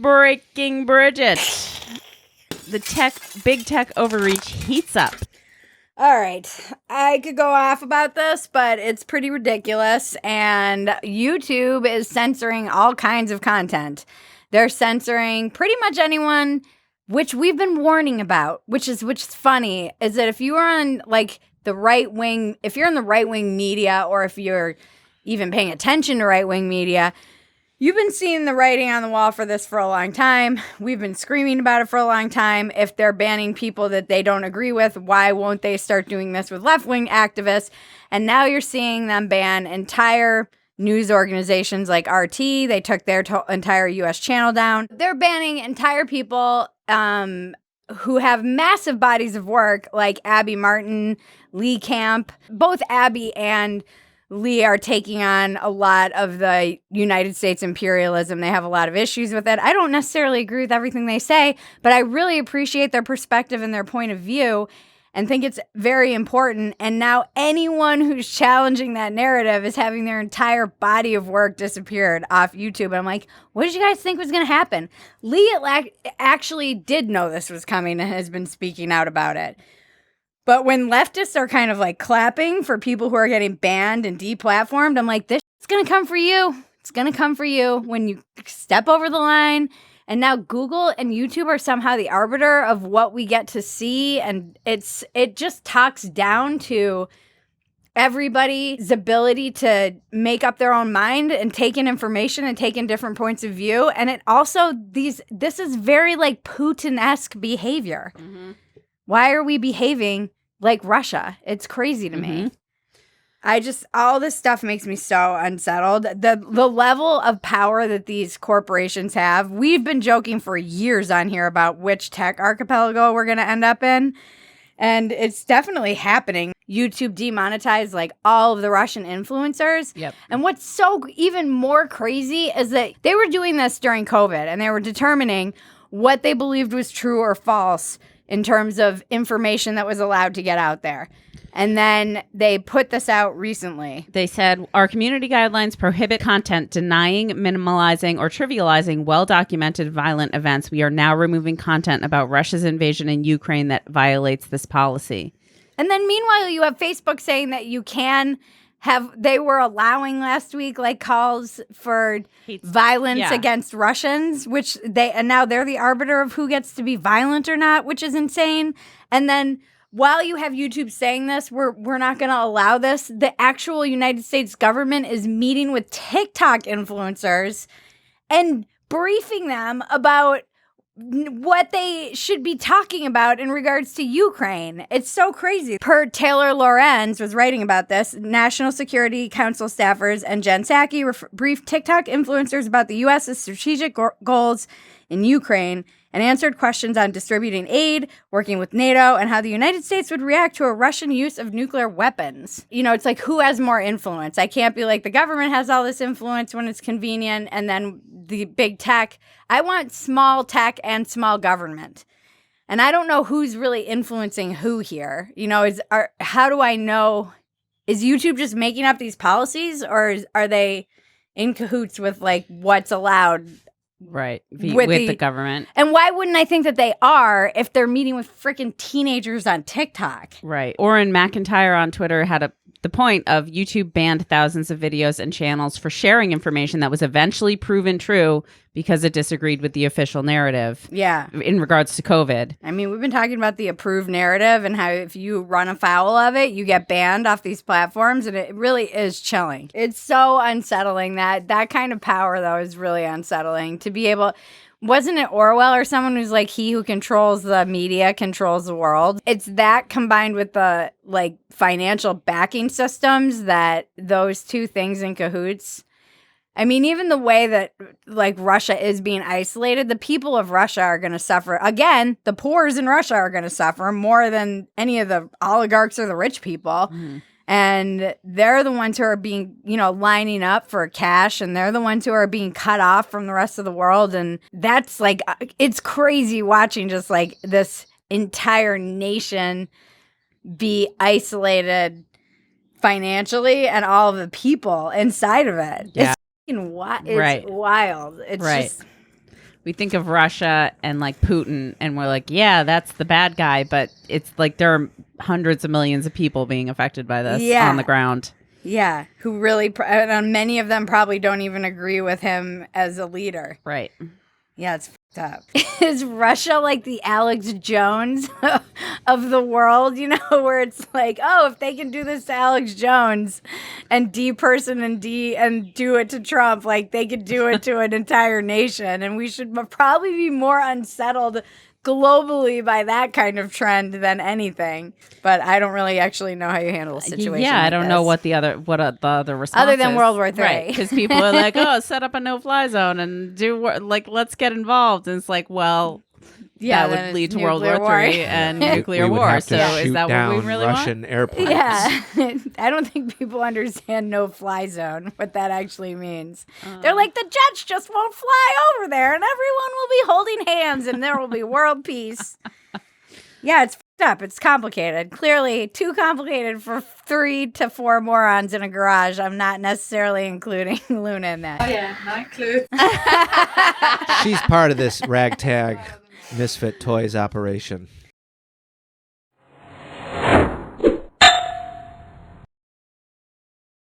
Breaking Bridget. The big tech overreach heats up. All right. I could go off about this, but it's pretty ridiculous. And YouTube is censoring all kinds of content. They're censoring pretty much anyone, which we've been warning about, which is funny, is that if you are on like the right wing, if you're in the right wing media, or if you're even paying attention to right wing media, you've been seeing the writing on the wall for this for a long time. We've been screaming about it for a long time. If they're banning people that they don't agree with, why won't they start doing this with left-wing activists? And now you're seeing them ban entire news organizations like RT. They took their entire U.S. channel down. They're banning entire people who have massive bodies of work, like Abby Martin, Lee Camp. Both Abby and Lee are taking on a lot of the United States imperialism. They have a lot of issues with it. I don't necessarily agree with everything they say, but I really appreciate their perspective and their point of view and think it's very important. And now anyone who's challenging that narrative is having their entire body of work disappeared off YouTube. And I'm like, what did you guys think was going to happen? Lee actually did know this was coming and has been speaking out about it. But when leftists are kind of like clapping for people who are getting banned and deplatformed, I'm like, this is going to come for you. It's going to come for you when you step over the line. And now Google and YouTube are somehow the arbiter of what we get to see. And it just talks down to everybody's ability to make up their own mind and take in information and take in different points of view. And it also, this is very like Putin-esque behavior. Mm-hmm. Why are we behaving like Russia? It's crazy to me. All this stuff makes me so unsettled. The level of power that these corporations have, we've been joking for years on here about which tech archipelago we're going to end up in. And it's definitely happening. YouTube demonetized like all of the Russian influencers. Yep. And what's so even more crazy is that they were doing this during COVID and they were determining what they believed was true or false in terms of information that was allowed to get out there. And then they put this out recently. They said, our community guidelines prohibit content denying, minimalizing, or trivializing well-documented violent events. We are now removing content about Russia's invasion in Ukraine that violates this policy. And then meanwhile, you have Facebook saying that you can they were allowing last week like calls for violence against Russians, and now they're the arbiter of who gets to be violent or not, which is insane. And then while you have YouTube saying this, we're not going to allow this, the actual United States government is meeting with TikTok influencers and briefing them about what they should be talking about in regards to Ukraine. It's so crazy. Per Taylor Lorenz was writing about this, National Security Council staffers and Jen Psaki briefed TikTok influencers about the U.S.'s strategic goals in Ukraine and answered questions on distributing aid, working with NATO, and how the United States would react to a Russian use of nuclear weapons. You know, it's like, who has more influence? I can't be like, the government has all this influence when it's convenient, and then the big tech. I want small tech and small government. And I don't know who's really influencing who here. You know, how do I know? Is YouTube just making up these policies, or are they in cahoots with like what's allowed? Right. With the government. And why wouldn't I think that they are if they're meeting with freaking teenagers on TikTok? Right. Orrin McIntyre on Twitter had the point of YouTube banned thousands of videos and channels for sharing information that was eventually proven true because it disagreed with the official narrative. Yeah. In regards to COVID. I mean, we've been talking about the approved narrative and how if you run afoul of it, you get banned off these platforms, and it really is chilling. It's so unsettling. That kind of power, though, is really unsettling. To be able... Wasn't it Orwell or someone who's like, he who controls the media controls the world? It's that combined with the like financial backing systems, that those two things in cahoots. I mean, even the way that like Russia is being isolated, the people of Russia are going to suffer. Again, the poors in Russia are going to suffer more than any of the oligarchs or the rich people. Mm. And they're the ones who are being, lining up for cash, and they're the ones who are being cut off from the rest of the world. And that's like, it's crazy watching just like this entire nation be isolated financially and all of the people inside of it. Yeah. It's wild. It's right. just... we think of Russia and like Putin, and we're like, yeah, that's the bad guy. But it's like there are hundreds of millions of people being affected by this on the ground. Yeah, who really, and many of them probably don't even agree with him as a leader. Right. Yeah, it's fucked up. Is Russia like the Alex Jones of the world, you know, where it's like, oh, if they can do this to Alex Jones and deperson and do it to Trump, like they could do it to an entire nation. And we should probably be more unsettled globally by that kind of trend than anything. But I don't really actually know how you handle a situation. Yeah, I don't know what the other response other than is. World War III. Right, because people are like, oh, set up a no-fly zone and let's get involved. And it's like, well, that would lead to World War III and nuclear war. So is that what we really Russian want? airplanes. Yeah. I don't think people understand no-fly zone, what that actually means. They're like, the jets just won't fly over there and everyone will be holding hands and there will be world peace. Yeah, it's fucked up. It's complicated. Clearly too complicated for 3 to 4 morons in a garage. I'm not necessarily including Luna in that. Oh, yeah, not include. She's part of this ragtag Misfit Toys operation.